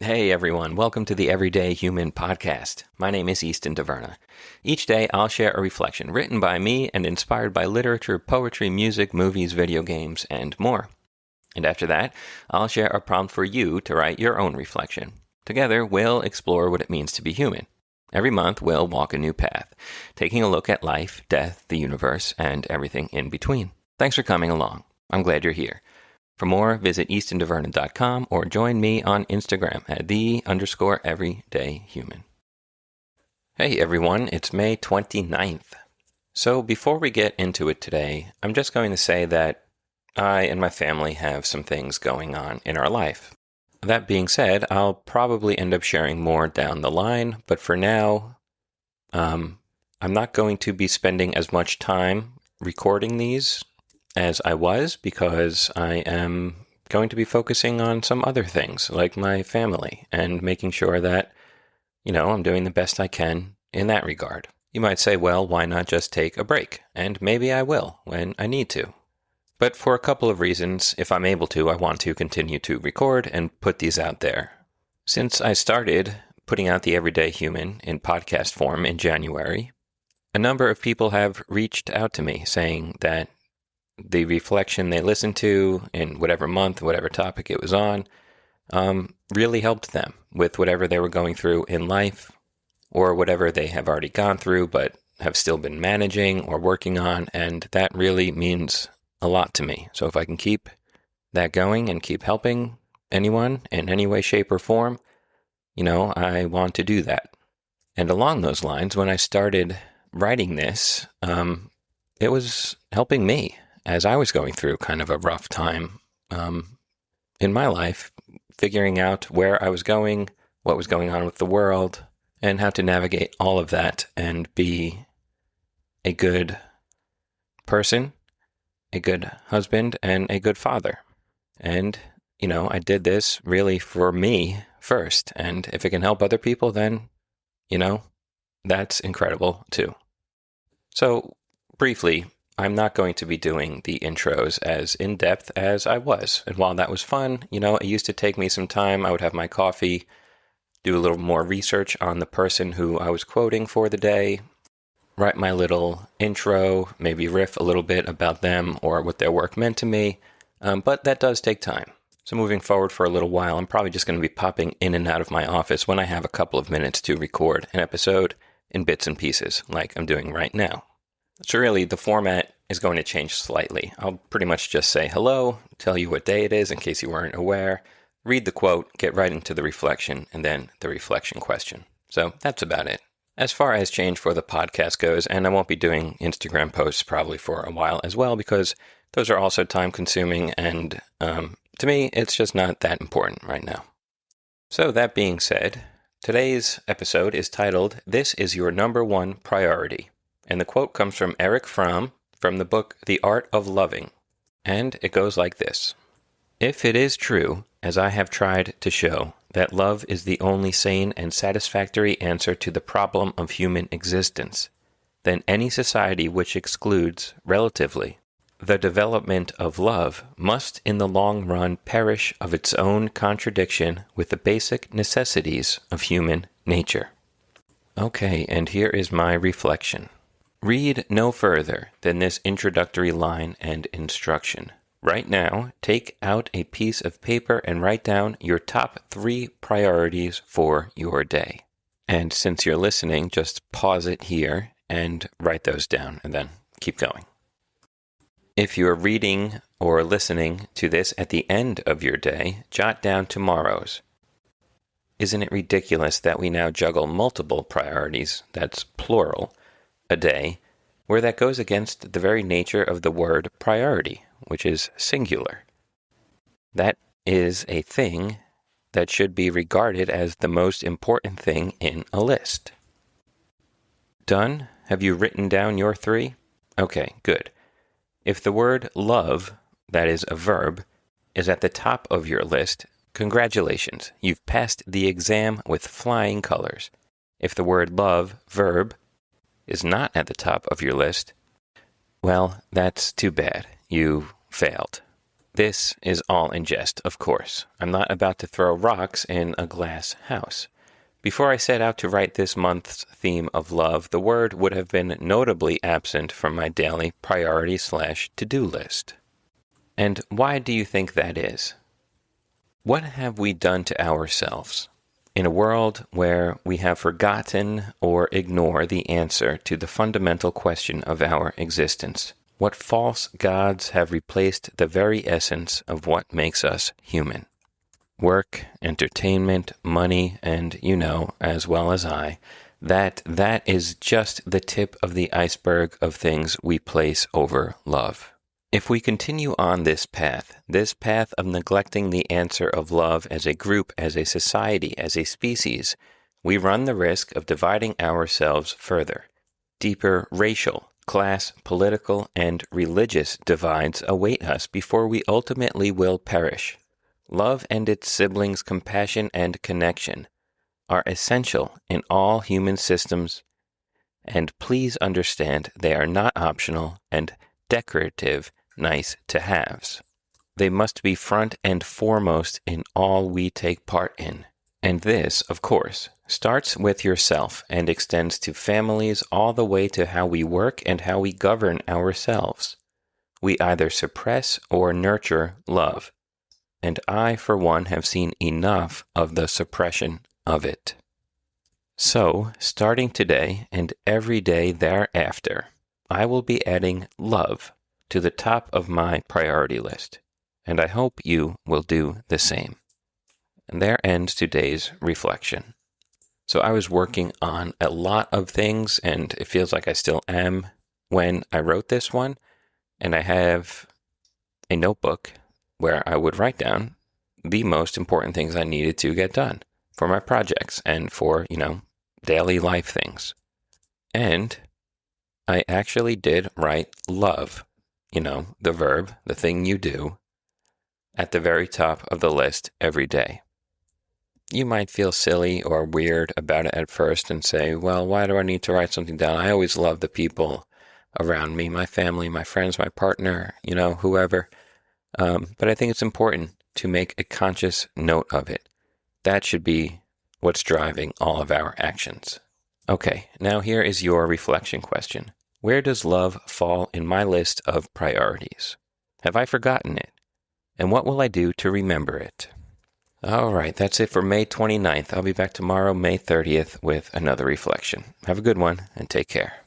Hey everyone, welcome to the Everyday Human podcast. My name is Easton Taverna. Each day I'll share a reflection written by me and inspired by literature, poetry, music, movies, video games, and more. And after that, I'll share a prompt for you to write your own reflection. Together, we'll explore what it means to be human. Every month, we'll walk a new path, taking a look at life, death, the universe, and everything in between. Thanks for coming along. I'm glad you're here. For more, visit eastontaverna.com or join me on Instagram at _everydayhuman. Hey everyone, it's May 29th. So before we get into it today, I'm just going to say that I and my family have some things going on in our life. That being said, I'll probably end up sharing more down the line, but for now, I'm not going to be spending as much time recording these as I was, because I am going to be focusing on some other things, like my family, and making sure that, I'm doing the best I can in that regard. You might say, well, why not just take a break? And maybe I will when I need to. But for a couple of reasons, if I'm able to, I want to continue to record and put these out there. Since I started putting out the Everyday Human in podcast form in January, a number of people have reached out to me saying that the reflection they listened to in whatever month, whatever topic it was on, really helped them with whatever they were going through in life, or whatever they have already gone through but have still been managing or working on, and that really means a lot to me. So if I can keep that going and keep helping anyone in any way, shape, or form, I want to do that. And along those lines, when I started writing this, it was helping me as I was going through kind of a rough time in my life, figuring out where I was going, what was going on with the world, and how to navigate all of that and be a good person, a good husband, and a good father. And, I did this really for me first. And if it can help other people, then, that's incredible too. So briefly, I'm not going to be doing the intros as in-depth as I was. And while that was fun, it used to take me some time. I would have my coffee, do a little more research on the person who I was quoting for the day, write my little intro, maybe riff a little bit about them or what their work meant to me. But that does take time. So moving forward for a little while, I'm probably just going to be popping in and out of my office when I have a couple of minutes to record an episode in bits and pieces, like I'm doing right now. So really, the format is going to change slightly. I'll pretty much just say hello, tell you what day it is in case you weren't aware, read the quote, get right into the reflection, and then the reflection question. So that's about it. As far as change for the podcast goes, and I won't be doing Instagram posts probably for a while as well, because those are also time-consuming, and to me, it's just not that important right now. So that being said, today's episode is titled, "This is Your Number One Priority." And the quote comes from Eric Fromm from the book The Art of Loving. And it goes like this: "If it is true, as I have tried to show, that love is the only sane and satisfactory answer to the problem of human existence, then any society which excludes, relatively, the development of love must in the long run perish of its own contradiction with the basic necessities of human nature." Okay, and here is my reflection. Read no further than this introductory line and instruction. Right now, take out a piece of paper and write down your top 3 priorities for your day. And since you're listening, just pause it here and write those down and then keep going. If you're reading or listening to this at the end of your day, jot down tomorrow's. Isn't it ridiculous that we now juggle multiple priorities, that's plural, a day, where that goes against the very nature of the word priority, which is singular? That is a thing that should be regarded as the most important thing in a list. Done? Have you written down your 3? Okay, good. If the word love, that is a verb, is at the top of your list, congratulations, you've passed the exam with flying colors. If the word love, verb, is not at the top of your list, well, that's too bad. You failed. This is all in jest, of course. I'm not about to throw rocks in a glass house. Before I set out to write this month's theme of love, the word would have been notably absent from my daily priority/to-do list. And why do you think that is? What have we done to ourselves? In a world where we have forgotten or ignored the answer to the fundamental question of our existence, what false gods have replaced the very essence of what makes us human? Work, entertainment, money, and you know, as well as I, that is just the tip of the iceberg of things we place over love. If we continue on this path of neglecting the answer of love as a group, as a society, as a species, we run the risk of dividing ourselves further. Deeper racial, class, political, and religious divides await us before we ultimately will perish. Love and its siblings, compassion and connection, are essential in all human systems, and please understand they are not optional and decorative nice-to-haves. They must be front and foremost in all we take part in. And this, of course, starts with yourself and extends to families all the way to how we work and how we govern ourselves. We either suppress or nurture love. And I, for one, have seen enough of the suppression of it. So, starting today and every day thereafter, I will be adding love to the top of my priority list, and I hope you will do the same. And there ends today's reflection. So I was working on a lot of things, and it feels like I still am when I wrote this one, and I have a notebook where I would write down the most important things I needed to get done for my projects and for, daily life things. And I actually did write love, the verb, the thing you do, at the very top of the list every day. You might feel silly or weird about it at first and say, well, why do I need to write something down? I always love the people around me, my family, my friends, my partner, whoever. But I think it's important to make a conscious note of it. That should be what's driving all of our actions. Okay, now here is your reflection question. Where does love fall in my list of priorities? Have I forgotten it? And what will I do to remember it? All right, that's it for May 29th. I'll be back tomorrow, May 30th, with another reflection. Have a good one, and take care.